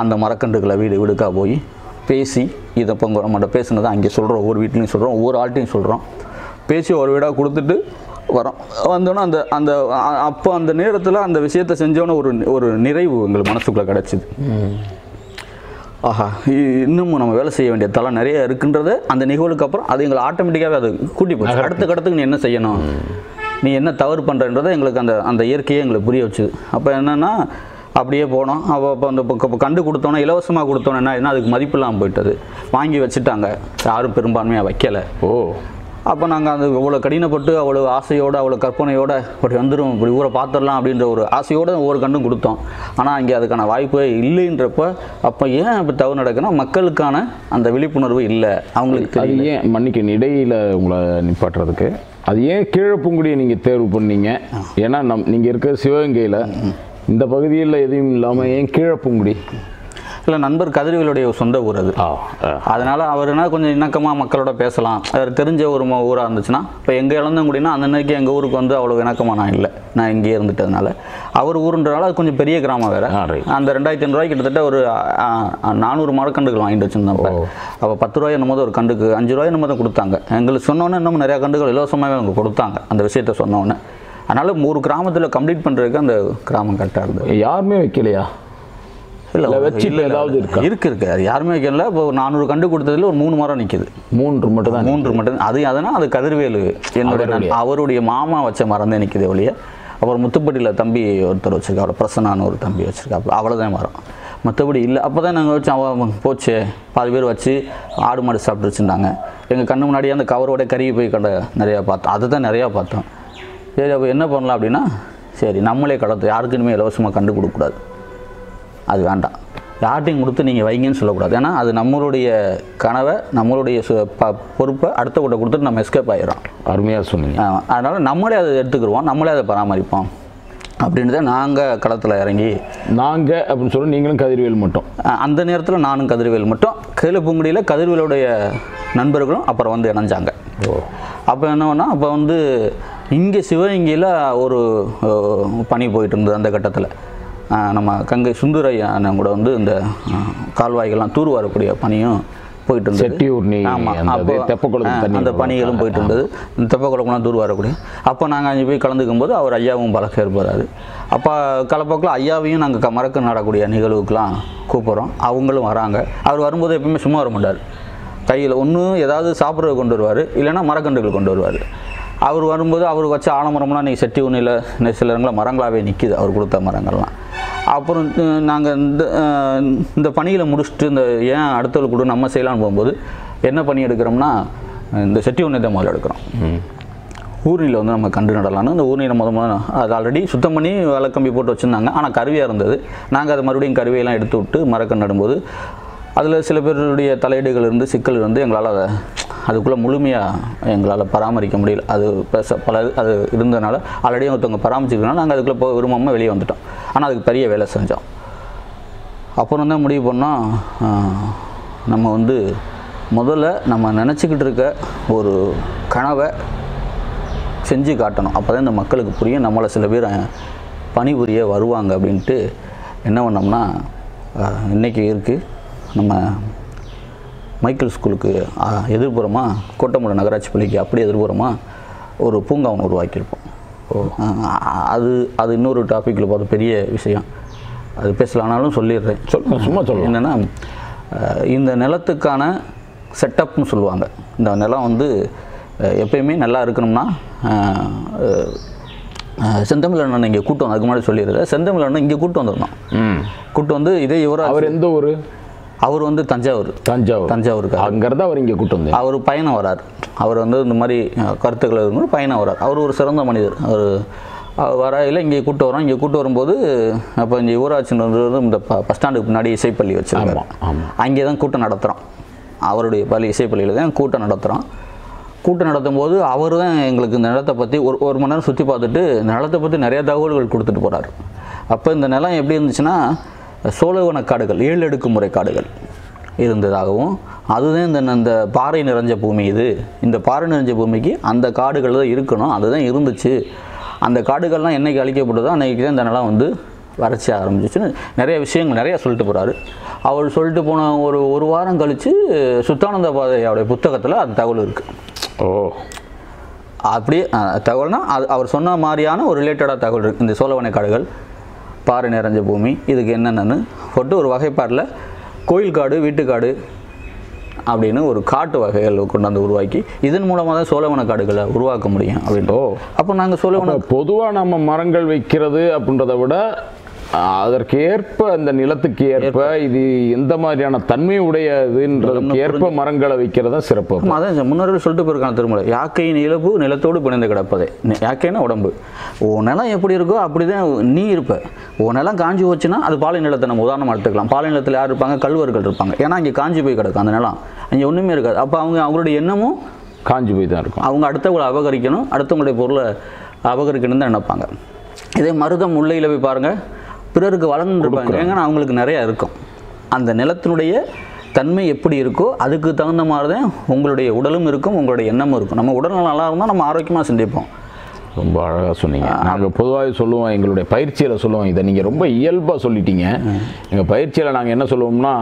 அந்த மரக்கன்றுகளை வீடு வீடுக்காக போய் பேசி இதை பொங்க நம்மகிட்ட பேசுனதை அங்கே சொல்கிறோம், ஒவ்வொரு வீட்லேயும் சொல்கிறோம், ஒவ்வொரு ஆள்கிட்டையும் சொல்கிறோம், பேசி ஒரு வீடாக கொடுத்துட்டு வரோம். வந்தோன்னா அந்த அந்த அப்போ அந்த நேரத்தில் அந்த விஷயத்தை செஞ்சோன்னே ஒரு நிறைவு எங்களுக்கு மனசுக்குள்ளே கிடச்சிது. ஆஹா இன்னமும் நம்ம வேலை செய்ய வேண்டிய தலை நிறைய இருக்குன்றது அந்த நிகழ்வுக்கு அப்புறம் அது எங்களை ஆட்டோமேட்டிக்காகவே அது கூட்டி போச்சு. அடுத்த கடத்துக்கு நீ என்ன செய்யணும், நீ என்ன தவறு பண்ணுறன்றதை எங்களுக்கு அந்த அந்த இயற்கையை எங்களுக்கு புரிய வச்சுது. அப்போ என்னென்னா அப்படியே போனோம். அப்போ அந்த கண்டு கொடுத்தோன்னா இலவசமாக கொடுத்தோன்னா என்ன அதுக்கு மதிப்பு இல்லாமல் போயிட்டது, வாங்கி வச்சுட்டாங்க, யாரும் பெரும்பான்மையாக வைக்கலை. அப்போ நாங்கள் அந்த இவ்வளோ கடினப்பட்டு அவ்வளோ ஆசையோடு அவ்வளோ கற்பனையோடு இப்படி வந்துடும் இப்படி ஊரை பார்த்துடலாம் அப்படின்ற ஒரு ஆசையோடு ஒவ்வொரு கண்டும் கொடுத்தோம். ஆனால் இங்கே அதுக்கான வாய்ப்பே இல்லைன்றப்ப அப்போ ஏன் இப்போ தவறு நடக்குன்னா மக்களுக்கான அந்த விழிப்புணர்வு இல்லை அவங்களுக்கு. அது ஏன் மன்னிக்க இடையில் உங்களை நிப்பாட்டுறதுக்கு அது ஏன் கீழப்பூங்குடியை நீங்கள் தேர்வு பண்ணீங்க? ஏன்னா நீங்கள் இருக்கிற சிவகங்கையில் இந்த பகுதியில் எதுவும் இல்லாமல் ஏன் கீழப்பூங்குடி? இல்லை நண்பர் கதிர்வேலுடைய சொந்த ஊர் அது, அதனால் அவர்னா கொஞ்சம் இணக்கமாக மக்களோட பேசலாம், அவர் தெரிஞ்ச ஒரு ஊராக இருந்துச்சுன்னா. இப்போ எங்கள் இளந்தங்குடினா அந்த அன்னைக்கு எங்கள் ஊருக்கு வந்து அவ்வளோ இணக்கமாக நான் இல்லை, நான் இங்கேயே இருந்துட்டதுனால. அவர் ஊருன்றனால அது கொஞ்சம் பெரிய கிராமம் வேறு. அந்த 2500 கிட்டத்தட்ட ஒரு 400 மரக்கண்டுகள் வாங்கிட்டு வச்சுருந்தோம். அப்போ 10 ரூபாய் என்னமோ ஒரு கண்டுக்கு 5 ரூபாய் என்னமோ தான் கொடுத்தாங்க. எங்களுக்கு சொன்னோன்னே இன்னும் நிறையா கண்டுகள் இலவசமாகவே அவங்க கொடுத்தாங்க அந்த விஷயத்த சொன்னோன்னே. அதனால் ஒரு கிராமத்தில் கம்ப்ளீட் பண்ணுறதுக்கு அந்த கிராமம் கரெக்டாக இருந்தது. யாருமே வைக்கலையா? இல்லை வச்சு ஏதாவது இருக்கு அது யாருமே வைக்கல. இப்போ 400 கண்டு கொடுத்ததில் ஒரு 3 மரம் நிற்கிது, 3 மட்டும் தான். 3 மட்டும் அது. அதனால் அது கதிர்வேலு என்னுடைய அவருடைய மாமா வச்ச மரம் தான் நிற்கிது ஒழிய. அப்புறம் முத்துப்பட்டியில் தம்பி ஒருத்தர் வச்சுருக்கா, பிரசன்னான ஒரு தம்பி வச்சுருக்கா, அவ்வளோதான் மரம், மற்றபடி இல்லை. அப்போ தான் நாங்கள் வச்சு அவன் போச்சு, பாதி பேர் வச்சு ஆடு மாடு சாப்பிட்டு வச்சுருந்தாங்க. எங்கள் கண்ணு முன்னாடியே அந்த கவரோட கருகி போய் நிறையா பார்த்தோம், அதை தான் நிறையா பார்த்தோம். சரி அப்போ என்ன பண்ணலாம் அப்படின்னா, சரி நம்மளே கடத்து, யாருக்கு இனிமேல் இலவசமாக கண்டு கொடுக்கக்கூடாது, அது வேண்டாம், யார்ட்டையும் கொடுத்து நீங்கள் வைங்கன்னு சொல்லக்கூடாது. ஏன்னா அது நம்மளுடைய கனவை நம்மளுடைய பொறுப்பை அடுத்த கூட கொடுத்துட்டு நம்ம எஸ்கேப் ஆகிடும். அருமையாக சொன்னீங்க. அதனால் நம்மளே அதை எடுத்துக்கிடுவோம், நம்மளே அதை பராமரிப்போம் அப்படின்றத நாங்கள் களத்தில் இறங்கி. நாங்கள் அப்படின்னு சொல்லி நீங்களும் கதிர்வேல் மட்டும்? அந்த நேரத்தில் நானும் கதிர்வேல் மட்டும். கீழப்பூங்குடியில் கதிர்வேலுடைய நண்பர்களும் அப்புறம் வந்து இணைஞ்சாங்க. அப்போ என்னன்னா அப்போ வந்து இங்கே சிவகங்கையில் ஒரு பணி போயிட்டு இருந்தது. அந்த கட்டத்தில் நம்ம கங்கை சுந்தரையா கூட வந்து இந்த கால்வாய்கள்லாம் தூர் வரக்கூடிய பணியும் போயிட்டு இருந்தது. ஆமாம், அப்போ அந்த பணிகளும் போயிட்டு இருந்தது. இந்த தெப்பக்குளம்லாம் தூர் வரக்கூடிய. அப்போ நாங்கள் அங்கே போய் கலந்துக்கும் போது அவர் ஐயாவும் பழக்கம் ஏற்படுறாரு. அப்போ காலப்போக்கில் ஐயாவையும் நாங்கள் மரக்கன்று நடக்கூடிய நிகழ்வுக்கெலாம் கூப்பிட்றோம், அவங்களும் வராங்க. அவர் வரும்போது எப்பவுமே சும்மா வர மாட்டார், கையில் ஒன்று ஏதாவது சாப்பிட்றது கொண்டு வருவார், இல்லைன்னா மரக்கன்றுகள் கொண்டு வருவார். அவர் வரும்போது அவர் வச்ச ஆலமரம்லாம் நீங்கள் செட்டி ஒன்றில் சில இடங்களில் மரங்களாகவே நிற்கிது, அவர் கொடுத்த மரங்கள்லாம். அப்புறம் நாங்கள் இந்த பணியில் முடிச்சுட்டு இந்த ஏன் அடுத்தவர்கள் கூட நம்ம செய்யலான்னு போகும்போது என்ன பண்ணி எடுக்கிறோம்னா இந்த செட்டி ஒன்றே முதல்ல எடுக்கிறோம். ஊர்னியில் வந்து நம்ம கண்டு நடலான்னு அந்த ஊர்னியில் முதல்ல அது ஆல்ரெடி சுத்தம் பண்ணி வலைக்கம்பி போட்டு வச்சுருந்தாங்க. ஆனால் கருவியாக இருந்தது. நாங்கள் அதை மறுபடியும் கருவியெல்லாம் எடுத்து விட்டு மரக்கன்று நடும்போது அதில் சில பேருடைய தலையீடுகள் இருந்து சிக்கல் இருந்து எங்களால் அதை அதுக்குள்ளே முழுமையாக எங்களால் பராமரிக்க முடியல. அது அது இருந்ததுனால ஆல்ரெடி ஒருத்தவங்க பராமரிச்சிருக்கனால நாங்கள் அதுக்குள்ளே போக விரும்பாமல் வெளியே வந்துட்டோம். ஆனால் அதுக்கு பெரிய வேலை செஞ்சோம். அப்புறம் தான் முடிவு பண்ணோம், நம்ம வந்து முதல்ல நம்ம நினச்சிக்கிட்டு இருக்க ஒரு கனவை செஞ்சு காட்டணும். அப்போ தான் இந்த மக்களுக்கு புரியும், நம்மளை சில பேர் பணிபுரிய வருவாங்க அப்படின்ட்டு என்ன பண்ணோம்னா, இன்றைக்கி இருக்குது நம்ம மைக்கேல் ஸ்கூலுக்கு எதிர்ப்புறமாக கோட்டமலை நகராட்சி பள்ளிக்கு அப்படி எதிர்ப்புறமாக ஒரு பூங்காவன் உருவாக்கியிருப்போம். அது இன்னொரு டாப்பிக்கில் பார்த்து பெரிய விஷயம், அது பேசலானாலும் சொல்லிடுறேன். சும்மா சொல்லுங்கள். என்னென்னா, இந்த நிலத்துக்கான செட்டப்னு சொல்லுவாங்க. இந்த நிலம் வந்து எப்பயுமே நல்லா இருக்கணும்னா செந்தமிழ் அண்ணன் இங்கே கூட்டு வந்து அதுக்கு முன்னாடி சொல்லிடுறேன். செந்தமிழ் அண்ணன் இங்கே கூட்டு வந்துடணும். கூட்டு வந்து இதே அவர் எந்த ஊர்? அவர் வந்து தஞ்சாவூருக்கு. அங்கிறத அவர் இங்கே கூட்டு வந்து அவர் பயணம் வரார். அவர் வந்து இந்த மாதிரி கருத்துக்களை இருக்கும்போது பயணம் வரார். அவர் ஒரு சிறந்த மனிதர். அவர் வரையில் இங்கே கூட்டு வரோம். இங்கே கூட்டு வரும்போது அப்போ இங்கே ஊராட்சின்றது இந்த பஸ் ஸ்டாண்டுக்கு முன்னாடி இசைப்பள்ளி வச்சுருக்கோம். அங்கே தான் கூட்டம் நடத்துகிறோம். அவருடைய பள்ளி இசைப்பள்ளியில் தான் கூட்டம் நடத்துகிறோம். கூட்டம் நடத்தும் போது அவர் தான் எங்களுக்கு இந்த நிலத்தை பற்றி ஒரு மணி நேரம் சுற்றி பார்த்துட்டு இந்த நிலத்தை பற்றி நிறையா தகவல்கள் கொடுத்துட்டு போகிறார். அப்போ இந்த நிலம் எப்படி இருந்துச்சுன்னா, சோழவன காடுகள் 7 அடுக்குமுறை காடுகள் இருந்ததாகவும், அதுதான் இந்த பாறை நிறைஞ்ச பூமி. இந்த பாறை நிறைஞ்ச பூமிக்கு அந்த காடுகள் தான் இருக்கணும், அதுதான் இருந்துச்சு. அந்த காடுகள்லாம் என்றைக்கு அழிக்கப்பட்டதோ அன்றைக்கி தான் இந்த நிலம் வந்து வறட்சி ஆரம்பிச்சிச்சுன்னு நிறைய விஷயங்கள் நிறையா சொல்லிட்டு போகிறாரு. அவர் சொல்லிட்டு போன ஒரு வாரம் கழித்து சுத்தானந்த பாதையோடைய புத்தகத்தில் அந்த தகவல் இருக்குது. அப்படியே தகவல்னா அது அவர் சொன்ன மாதிரியான ஒரு ரிலேட்டடாக தகவல் இருக்குது. இந்த சோழவனை காடுகள், பாறை நிறைஞ்ச பூமி, இதுக்கு என்னென்னு போட்டு ஒரு வகைப்பாட்டில் கோயில் காடு, வீட்டுக்காடு அப்படின்னு ஒரு காட்டு வகைகள் கொண்டாந்து உருவாக்கி இதன் மூலமாக தான் சோழவன காடுகளை உருவாக்க முடியும் அப்படின்ட்டு. அப்போ நாங்கள் சோழவன பொதுவாக நம்ம மரங்கள் வைக்கிறது அப்படின்றத விட அதற்கு ஏற்ப அந்த நிலத்துக்கு ஏற்ப இது எந்த மாதிரியான தன்மை உடையதுன்றதுக்கு ஏற்ப மரங்களை வைக்கிறதா சிறப்பு. அதான் முன்னோர்கள் சொல்லிட்டு போயிருக்காங்க திருமலை, யாக்கையின் இழப்பு நிலத்தோடு பிணைந்து கிடப்பதே. யாக்கைன்னா உடம்பு. உன் நிலம் எப்படி இருக்கோ அப்படி தான் நீ இருப்ப. உன் நிலம் காஞ்சி போச்சுன்னா அது பாலை நிலத்தை நம்ம உதாரணமாக எடுத்துக்கலாம். பாலை நிலத்தில் யார் இருப்பாங்க? கல்வர்கள் இருப்பாங்க. ஏன்னா இங்கே காஞ்சி போய் கிடக்கும் அந்த நிலம், அங்கே ஒன்றுமே இருக்காது. அப்போ அவங்களுடைய எண்ணமும் காஞ்சி போய் தான் இருக்கும். அவங்க அடுத்தவங்களை அபகரிக்கணும், அடுத்தவங்களுடைய பொருளை அபகரிக்கணும் தான் நினைப்பாங்க. இதே மருதம் முல்லையில் போய் பாருங்கள், பிறருக்கு வளர்ந்துருப்பாங்க. ஏங்கன்னா அவங்களுக்கு நிறையா இருக்கும். அந்த நிலத்தினுடைய தன்மை எப்படி இருக்கோ அதுக்கு தகுந்த மாதிரி தான் உங்களுடைய உடலும் இருக்கும், உங்களுடைய எண்ணமும் இருக்கும். நம்ம உடல் நல்லா இருந்தால் நம்ம ஆரோக்கியமாக சிந்திப்போம். ரொம்ப அழகாக சொன்னீங்க. நாங்கள் பொதுவாக சொல்லுவோம், எங்களுடைய பயிற்சியில் சொல்லுவோம், இதை நீங்கள் ரொம்ப இயல்பாக சொல்லிட்டீங்க. எங்கள் பயிற்சியில் நாங்கள் என்ன சொல்லுவோம்னா,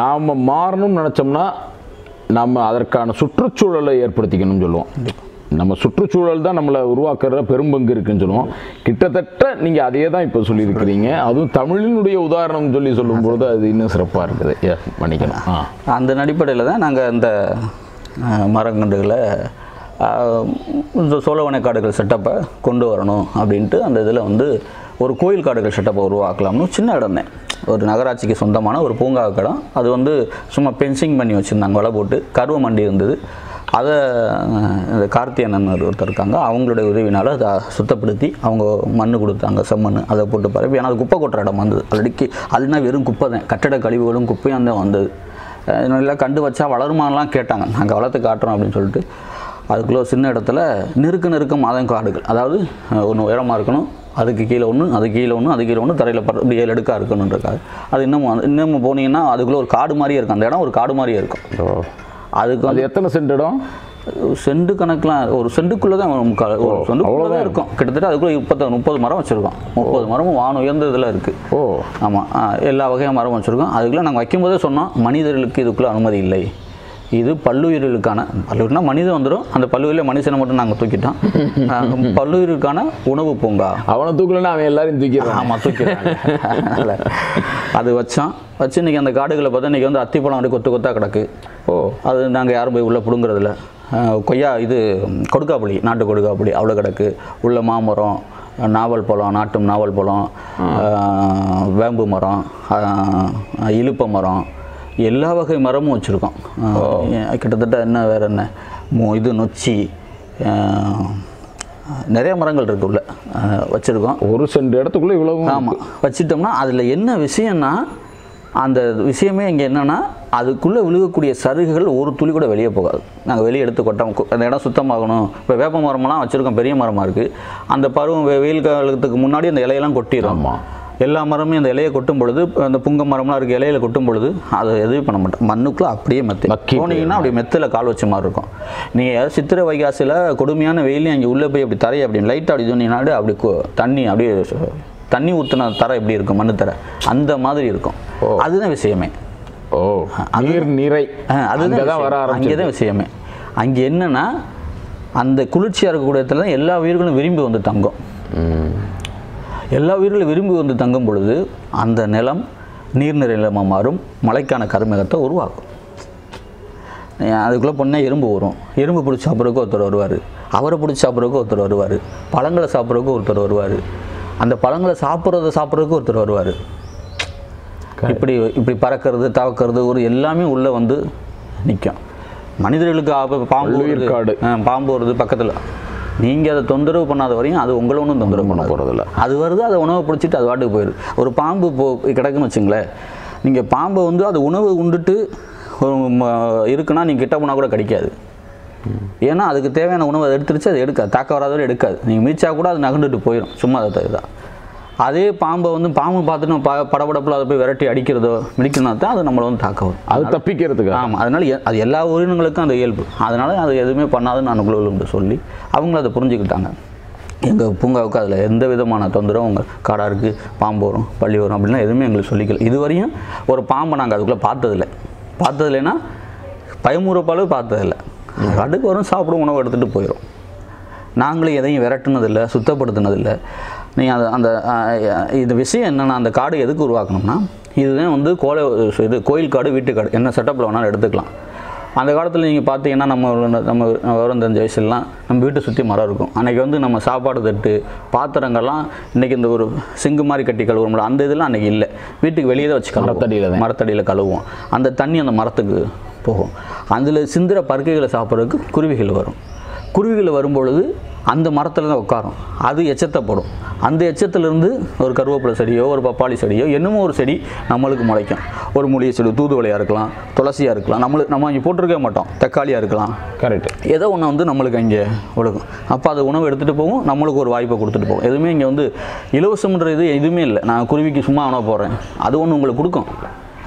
நாம் மாறணும்னு நினச்சோம்னா நம்ம அதற்கான சுற்றுச்சூழலை ஏற்படுத்திக்கணும்னு சொல்லுவோம். நம்ம சுற்றுச்சூழல் தான் நம்மளை உருவாக்குற பெரும்பங்கு இருக்குன்னு சொல்லுவோம். கிட்டத்தட்ட நீங்கள் அதே தான் இப்போ சொல்லியிருக்கிறீங்க. அதுவும் தமிழினுடைய உதாரணம் சொல்லும்போது அது இன்னும் சிறப்பாக இருக்குது. பண்ணிக்கலாம். அந்த அடிப்படையில் தான் நாங்கள் இந்த மரக்கன்றுகளை இந்த சோழவனை காடுகள் செட்டப்பை கொண்டு வரணும் அப்படின்ட்டு அந்த இதில் வந்து ஒரு கோயில் காடுகள் செட்டப்பை உருவாக்கலாம்னு சின்ன இடம் தான், ஒரு நகராட்சிக்கு சொந்தமான ஒரு பூங்கா இடம். அது வந்து சும்மா பென்சிங் பண்ணி வச்சுருந்தாங்க, வலை போட்டு. கருவ மண்டி இருந்தது. அதை இந்த கார்த்தியண்ணன் ஒருத்தர் இருக்காங்க, அவங்களுடைய உதவினால் அதை சுத்தப்படுத்தி அவங்க மண் கொடுத்தாங்க, செம்மண். அதை போட்டு பரப்பி. ஏன்னா அது குப்பை கொட்டுற இடம் வந்தது. ஆல்ரெடி அதுனா வெறும் குப்பை தான், கட்டட கழிவுகளும் குப்பையும் தான் வந்தது. நல்லா கண்டு வச்சா வளருமானலாம் கேட்டாங்க. நாங்கள் வளர்த்து காட்டுறோம் அப்படின்னு சொல்லிட்டு அதுக்குள்ளே ஒரு சின்ன இடத்துல நெருக்க மாதம் காடுகள், அதாவது ஒன்று உயரமாக இருக்கணும், அதுக்கு கீழே ஒன்று, அது கீழே ஒன்று, அது கீழே ஒன்று, தரையில் இப்படி 7 அடுக்காக இருக்கணுன்றக்காக. அது இன்னமும் போனீங்கன்னா அதுக்குள்ளே ஒரு காடு மாதிரியே இருக்கும். அந்த இடம் ஒரு காடு மாதிரியே இருக்கும். அதுக்கு அது எத்தனை சென்ட் இடம்? செண்டு கணக்கெலாம் ஒரு செண்டுக்குள்ளே தான் செண்டுக்குள்ளே தான் இருக்கும். கிட்டத்தட்ட அதுக்குள்ளே 30 மரம் வச்சுருக்கோம். 30 மரமும் வானம் உயர்ந்த இதில் இருக்குது. ஆமாம், எல்லா வகையான மரம் வச்சுருக்கோம். அதுக்குள்ளே நாங்கள் வைக்கும்போதே சொன்னோம், மனிதர்களுக்கு இதுக்குள்ளே அனுமதி இல்லை. இது பல்லுயிர்களுக்கான, பல்லுயிர்னா மனிதன் வந்துடும், அந்த பல்லுயிரில் மனுஷனை மட்டும் நாங்கள் தூக்கிட்டோம். பல்லுயிர்களுக்கான உணவு பூங்கா. அவனை தூக்கலன்னா அவன் எல்லாரையும் தூக்கிடுறான். ஆமாம், தூக்கிடுறாங்க. அது வச்சு இன்றைக்கி அந்த காடுகளை பார்த்தா இன்றைக்கி வந்து அத்திப்பழம் அப்படி கொத்தாக கிடக்கு. அது நாங்கள் யாரும் போய் உள்ளே பிடுங்கிறதில்ல. கொய்யா இது கொடுக்காப்புளி, நாட்டு கொடுக்காப்புளி அவ்வளோ கிடக்கு. உள்ள மாமரம், நாவல் பழம், நாட்டு நாவல் பழம், வேம்பு மரம், இலுப்பை மரம், எல்லா வகை மரமும் வச்சுருக்கோம். கிட்டத்தட்ட என்ன வேறு என்ன இது நொச்சி, நிறைய மரங்கள் இருக்கு உள்ள வச்சுருக்கோம். 1 சென்ட் இடத்துக்குள்ளே இவ்வளவு. ஆமாம், வச்சுட்டோம்னா அதில் என்ன விஷயம்னா, அந்த விஷயமே இங்கே என்னென்னா, அதுக்குள்ளே விழுகக்கூடிய சருகுகள் ஒரு துளி கூட வெளியே போகாது. நாங்கள் வெளியே எடுத்து கொட்டோம், அந்த இடம் சுத்தமாகணும். இப்போ வேப்ப மரமெல்லாம் வச்சுருக்கோம், பெரிய மரமாக இருக்குது. அந்த பருவம் வெயில் காலத்துக்கு முன்னாடி அந்த இலையெல்லாம் கொட்டிடும். எல்லா மரமும் அந்த இலையை கொட்டும் பொழுது, அந்த புங்க மரம்லாம் இருக்குது, இலையில கொட்டும் பொழுது அதை எதுவும் பண்ண மாட்டோம். மண்ணுக்குள்ளே அப்படியே போனீங்கன்னா அப்படி மெத்தில் கால் வச்ச மாதிரி இருக்கும். நீங்கள் சித்திரை வைகாசியில் கொடுமையான வெயிலையும் அங்கே உள்ளே போய் அப்படி தரையை அப்படி லைட்டாக அப்படி சொன்னீங்கன்னாடு அப்படி தண்ணி அப்படியே தண்ணி ஊற்றின தரை எப்படி இருக்கும், மண்ணு தரை அந்த மாதிரி இருக்கும். அதுதான் விஷயமே. நீரை அதுதான் வர அங்கே தான் விஷயமே. அங்கே என்னன்னா, அந்த குளிர்ச்சியாக இருக்கக்கூடிய இடத்துல தான் எல்லா உயிர்களும் விரும்பி வந்து தங்கும். எல்லா உயிர்களும் விரும்பி வந்து தங்கும் பொழுது அந்த நிலம் நீர்நிறை நிலமாக மாறும், மழைக்கான கருமேகத்தை உருவாக்கும். அதுக்குள்ளே பொண்ணே எறும்பு வரும். எறும்பு பிடிச்சி சாப்பிட்றதுக்கு ஒருத்தர் வருவார், அவரை பிடிச்சி சாப்பிட்றதுக்கு ஒருத்தர் வருவார், பழங்களை சாப்பிட்றதுக்கு ஒருத்தர் வருவார், அந்த பழங்களை சாப்பிட்றதுக்கு ஒருத்தர் வருவார். இப்படி பறக்கிறது, தவக்கிறது, ஒரு எல்லாமே உள்ளே வந்து நிற்கும். மனிதர்களுக்கு பாம்பு வருது பக்கத்தில், நீங்கள் அதை தொந்தரவு பண்ணாத வரையும் அது உங்களை ஒன்றும் தொந்தரவு பண்ண போகிறதில்ல. அது வருது, அதை உணவை பிடிச்சிட்டு அது வாட்டுக்கு போயிடுது. ஒரு பாம்பு கிடக்குன்னு வச்சுங்களேன், நீங்கள் பாம்பை வந்து அது உணவு உண்டுட்டு இருக்குன்னா நீங்கள் கிட்ட போனால் கூட கடிக்காது. ஏன்னா அதுக்கு தேவையான உணவை அதை எடுத்துருச்சு, அது எடுக்காது, தாக்க வராதவரை எடுக்காது. நீங்கள் மிதிச்சா கூட அது நகண்டுட்டு போயிடும், சும்மா அதை தான். அதே பாம்பை வந்து பாம்பு பார்த்துட்டு படபடப்பில் அதை போய் விரட்டி அடிக்கிறதோ மிதிக்கணும்னா தான் அது நம்மளை வந்து தாக்க வரும், அது தப்பிக்கிறதுக்கு. ஆமாம், அதனால் அது எல்லா உயிரினங்களுக்கும் அந்த இயல்பு. அதனால் அது எதுவுமே பண்ணாதுன்னு நான் குழுவில் சொல்லி அவங்களும் அதை புரிஞ்சுக்கிட்டாங்க. எங்கள் பூங்காவுக்கு அதில் எந்த விதமான தொந்தரவும் உங்கள் காடாக இருக்குது, பாம்பு வரும், பள்ளி வரும் அப்படின்னா எதுவுமே எங்களுக்கு சொல்லிக்கல. இதுவரையும் ஒரு பாம்பை நாங்கள் அதுக்குள்ளே பார்த்ததில்லைன்னா பயமுறுப்பாலும் பார்த்ததில்லை. அடுக்கு வரும், சாப்பிடும், உணவு எடுத்துகிட்டு போயிடும். நாங்களும் எதையும் விரட்டுனதில்லை, சுத்தப்படுத்தினதில்லை. நீங்கள் அந்த இந்த விஷயம் என்னென்னா, அந்த காடு எதுக்கு உருவாக்கணும்னா, இதுதான் வந்து கோயில் காடு, வீட்டு காடு, என்ன செட்டப்பில் வேணாலும் எடுத்துக்கலாம். அந்த காலத்தில் நீங்கள் பார்த்தீங்கன்னா நம்ம விவரம் தெரிஞ்ச வயசுலாம் நம்ம வீட்டை சுற்றி மரம் இருக்கும். அன்றைக்கி வந்து நம்ம சாப்பாடு தட்டு, பாத்திரங்கள்லாம் இன்றைக்கி இந்த ஒரு சிங்கு மாதிரி கட்டி கழுவுறோம்ல, அந்த இதெல்லாம் அன்றைக்கி இல்லை. வீட்டுக்கு வெளியே தான் வச்சு மரத்தடியில் கழுவுவோம். அந்த தண்ணி அந்த மரத்துக்கு போகும். அதில் சிந்திர பருக்கைகளை சாப்பிட்றதுக்கு குருவிகள் வரும். குருவிகள் வரும்பொழுது அந்த மரத்தில் தான் உட்காரும், அது எச்சத்தை போடும். அந்த எச்சத்திலிருந்து ஒரு கருவேப்பிலை செடியோ, ஒரு பப்பாளி செடியோ, என்னமோ ஒரு செடி நம்மளுக்கு முளைக்கும். ஒரு மூலிகை செடி, தூதுவளையாக இருக்கலாம், துளசியாக இருக்கலாம், நம்ம அங்கே போட்டிருக்க மாட்டோம், தக்காளியாக இருக்கலாம், கரெக்ட், ஏதோ ஒன்று வந்து நம்மளுக்கு அங்கே ஒழுகும். அப்போ அதை உணவு எடுத்துகிட்டு போகும், நம்மளுக்கு ஒரு வாய்ப்பை கொடுத்துட்டு போகும். எதுவுமே இங்கே வந்து இலவசம்ன்ற இது எதுவுமே இல்லை. நான் குருவிக்கு சும்மா உணவு போடுறேன், அது ஒன்று உங்களுக்கு கொடுக்கும்,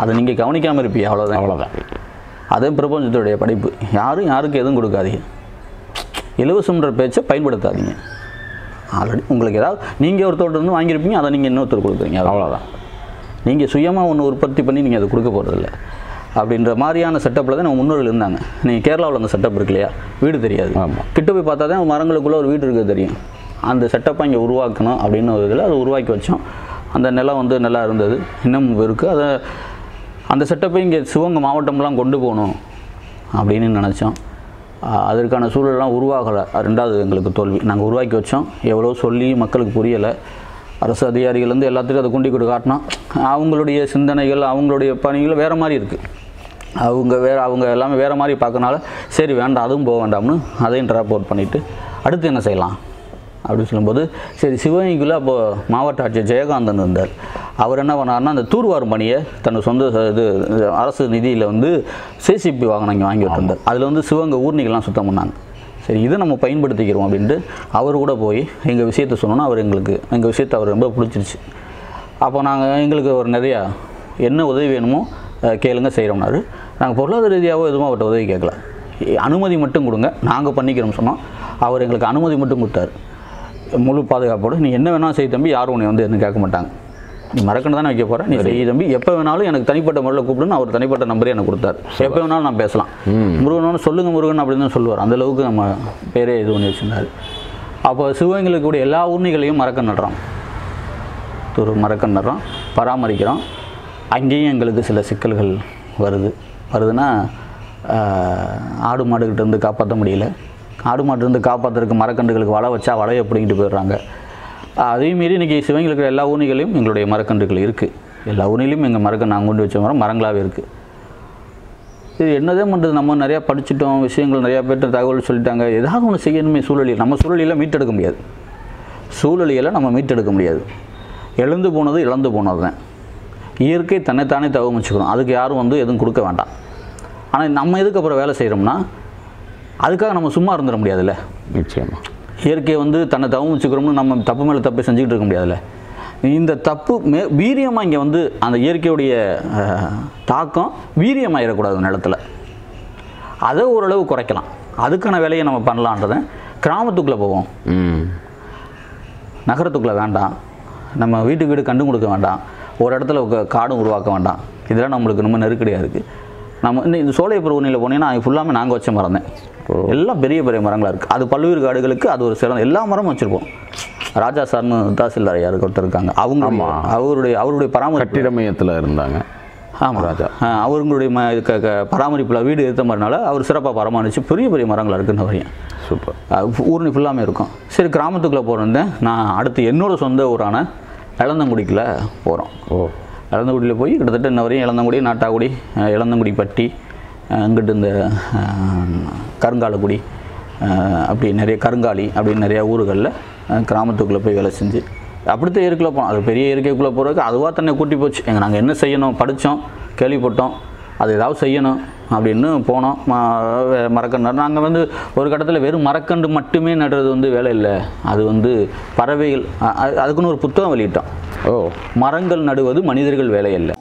அதை நீங்கள் கவனிக்காமல் இருப்பீங்க, அவ்வளோதான். அதே பிரபஞ்சத்துடைய படைப்பு. யாருக்கு எதுவும் கொடுக்காதீங்க, இலவசம்ன்ற பேச்சை பயன்படுத்தாதீங்க. ஆல்ரெடி உங்களுக்கு ஏதாவது நீங்கள் ஒருத்தர் வந்து வாங்கியிருப்பீங்க, அதை நீங்கள் இன்னொருத்தர் கொடுக்குறீங்க, அவ்வளோதான். நீங்கள் சுயமாக ஒன்று உற்பத்தி பண்ணி நீங்கள் அதை கொடுக்க போகிறதில்ல. அப்படின்ற மாதிரியான செட்டப்பில் தான் நம்ம முன்னோர்கள் இருந்தாங்க. நீங்கள் கேரளாவில் அந்த செட்டப் இருக்கு இல்லையா, வீடு தெரியாது, கிட்ட போய் பார்த்தா தான் மரங்களுக்குள்ளே ஒரு வீடு இருக்குது தெரியும். அந்த செட்டப்பை இங்கே உருவாக்கணும் அப்படின்னு ஒரு இதில் அதை உருவாக்கி வச்சோம். அந்த நிலம் வந்து நல்லா இருந்தது, இன்னும் இருக்குது. அந்த செட்டப்பை இங்கே சிவகங்கை மாவட்டம்லாம் கொண்டு போகணும் அப்படின்னு நினச்சோம். அதற்கான சூழலாம் உருவாகலை. 2வது எங்களுக்கு தோல்வி. நாங்கள் உருவாக்கி வச்சோம், எவ்வளோ சொல்லி மக்களுக்கு புரியலை. அரசு அதிகாரிகள் வந்து எல்லாத்துக்கும் அதை கொண்டு காட்டினோம். அவங்களுடைய சிந்தனைகள், அவங்களுடைய பணிகள் வேறு மாதிரி இருக்குது. அவங்க எல்லாமே வேறு மாதிரி பார்க்கறனால சரி வேண்டாம், அதுவும் போக வேண்டாம்னு அதையும் ட்ராப் அவுட் பண்ணிவிட்டு அடுத்து என்ன செய்யலாம் அப்படின்னு சொல்லும்போது, சரி சிவகங்கைக்குள்ளே அப்போது மாவட்ட ஆட்சியர் ஜெயகாந்தன் இருந்தார். அவர் என்ன பண்ணார்னா, அந்த தூர்வாரும் பணியை தன் சொந்த அரசு நிதியில் வந்து சிசிபி வாகனம் இங்கே வாங்கி விட்டுருந்தார். அதில் வந்து சிவகங்கை ஊர்னிகள்லாம் சுத்தம் பண்ணாங்க. சரி இதை நம்ம பயன்படுத்திக்கிறோம் அப்படின்ட்டு அவர் கூட போய் எங்கள் விஷயத்தை சொன்னோன்னா, எங்கள் விஷயத்தை அவர் ரொம்ப பிடிச்சிருச்சு. அப்போ எங்களுக்கு ஒரு நிறையா என்ன உதவி வேணுமோ கேளுங்க, செய்கிறோம்னாரு. நாங்கள் பொருளாதார ரீதியாகவோ எதுவும் அவர்கிட்ட உதவி கேட்கல, அனுமதி மட்டும் கொடுங்க, நாங்கள் பண்ணிக்கிறோம் சொன்னோம். அவர் எங்களுக்கு அனுமதி மட்டும் கொடுத்தாரு, முழு பாதுகாப்போடு. நீ என்ன வேணாலும் செய் தம்பி, யாரும் உன்னை வந்து எதுவும் கேட்க மாட்டாங்க, நீ மறக்கணும் தானே வைக்க போகிறேன், நீ செய் தம்பி, எப்போ வேணாலும் எனக்கு தனிப்பட்ட முறையில் கூப்பிடுன்னு அவர் தனிப்பட்ட நம்பரே எனக்கு கொடுத்தாரு. எப்போ வேணாலும் நான் பேசலாம், முருகனோட சொல்லுங்கள் முருகன் அப்படின்னு தான் சொல்லுவார். அந்தளவுக்கு நம்ம பேரே இது பண்ணி வச்சுருந்தார். அப்போ சிவகங்கையில் கூட எல்லா ஊர்னிகளையும் மரக்கன் நடுறோம், மரக்கன் நடுறோம், பராமரிக்கிறோம். அங்கேயும் எங்களுக்கு சில சிக்கல்கள் வருதுன்னா, ஆடு மாடுகிட்ட இருந்து காப்பாற்ற முடியல. ஆடு மாட்டிருந்து காப்பாற்றுறதுக்கு மரக்கன்றுகளுக்கு வலை வச்சா வலையை பிடிங்கிட்டு போயிடுறாங்க. அதையும் மீறி இன்றைக்கி சிவகங்கையில் இருக்கிற எல்லா ஊனிகளையும் எங்களுடைய மரக்கன்றுகள் இருக்குது. எல்லா ஊனிலையும் எங்கள் மரக்கன்று நாங்கள் கொண்டு வச்ச மரங்களாகவே இருக்குது. இது என்னதான் பண்ணுறது, நம்ம நிறையா படிச்சுட்டோம், விஷயங்கள் நிறையா பேர்ட்ட தகவல் சொல்லிட்டாங்க, ஏதாவது ஒன்று செய்யணுமே. சூழலில் நம்ம சூழலில் மீட்டெடுக்க முடியாது, சூழலியலை நம்ம மீட்டெடுக்க முடியாது. எழுந்து போனது இழந்து போனது தான். இயற்கை தன்னைத்தானே தவமிச்சுக்கணும், அதுக்கு யாரும் வந்து எதுவும் கொடுக்க வேண்டாம். ஆனால் நம்ம எதுக்கு அப்புறம் வேலை செய்கிறோம்னா அதுக்காக நம்ம சும்மா இருந்துட முடியாதுல்ல. நிச்சயமாக இயற்கையை வந்து தன்னை தவமிச்சுக்கிறோம்னு நம்ம தப்பு மேலே தப்பு செஞ்சுக்கிட்டு இருக்க முடியாதுல்ல. இந்த தப்பு வீரியமாக இங்கே வந்து அந்த இயற்கையுடைய தாக்கம் வீரியமாகிடக்கூடாது நிலத்தில். அதை ஓரளவு குறைக்கலாம், அதுக்கான வேலையை நம்ம பண்ணலான்றதை. கிராமத்துக்குள்ளே போவோம், நகரத்துக்குள்ளே வேண்டாம். நம்ம வீட்டுக்கு வீடு கண்டு கொடுக்க வேண்டாம், ஒரு இடத்துல காடும் உருவாக்க வேண்டாம். இதெல்லாம் நம்மளுக்கு ரொம்ப நெருக்கடியாக இருக்குது. நம்ம இந்த சோலையப்புற ஊனியில் போனீங்கன்னா அது ஃபுல்லாமே நாங்கள் வச்ச மரம் தான். எல்லாம் பெரிய பெரிய மரங்களாக இருக்குது. அது பல்வேறு காடுகளுக்கு அது ஒரு சிறந்த எல்லா மரமும் வச்சுருப்போம். ராஜா சார்னு தாசில்தார் யாருக்கு ஒருத்தர் இருக்காங்க, அவங்க அவருடைய பராமரிப்பு கட்டிட மையத்தில் இருந்தாங்க. ஆமாம், ராஜா அவங்களுடைய பராமரிப்பில் வீடு எடுத்த மாதிரினால அவர் சிறப்பாக பராமரித்து பெரிய பெரிய மரங்களாக இருக்குன்னு வரையும். சூப்பர். ஊர்னி ஃபுல்லாமே இருக்கும். சரி, கிராமத்துக்குள்ளே போகிறேன். நான் அடுத்து என்னோடய சொந்த ஊரான இளந்தங்குடிக்குள்ளே போகிறோம். இளந்தங்குடியில் போய் கிட்டத்தட்ட இன்ன வரையும் இளந்தங்குடி, நாட்டாக்குடி, இளந்தங்குடி பட்டி, அங்கிட்டு இந்த கருங்காலக்குடி, அப்படி நிறைய கருங்காலி அப்படின்னு நிறையா ஊர்களில் கிராமத்துக்குள்ளே போய் வேலை செஞ்சு அப்படித்தான் இயற்கைக்குள்ளே போனோம். அது பெரிய இயற்கைக்குள்ளே போகிறதுக்கு அதுவாக தன்னை கூட்டி போச்சு. நாங்கள் என்ன செய்யணும், படித்தோம், கேள்விப்பட்டோம், அது ஏதாவது செய்யணும் அப்படின்னு போனோம். மரக்கன்று நாங்கள் வந்து ஒரு கட்டத்தில் வெறும் மரக்கன்று மட்டுமே நடுறது வந்து வேலை இல்லை. அது வந்து பறவைகள், அதுக்குன்னு ஒரு புத்தகம் வெளியிட்டோம். மரங்கள் நடுவது மனிதர்கள் வேலை இல்லை.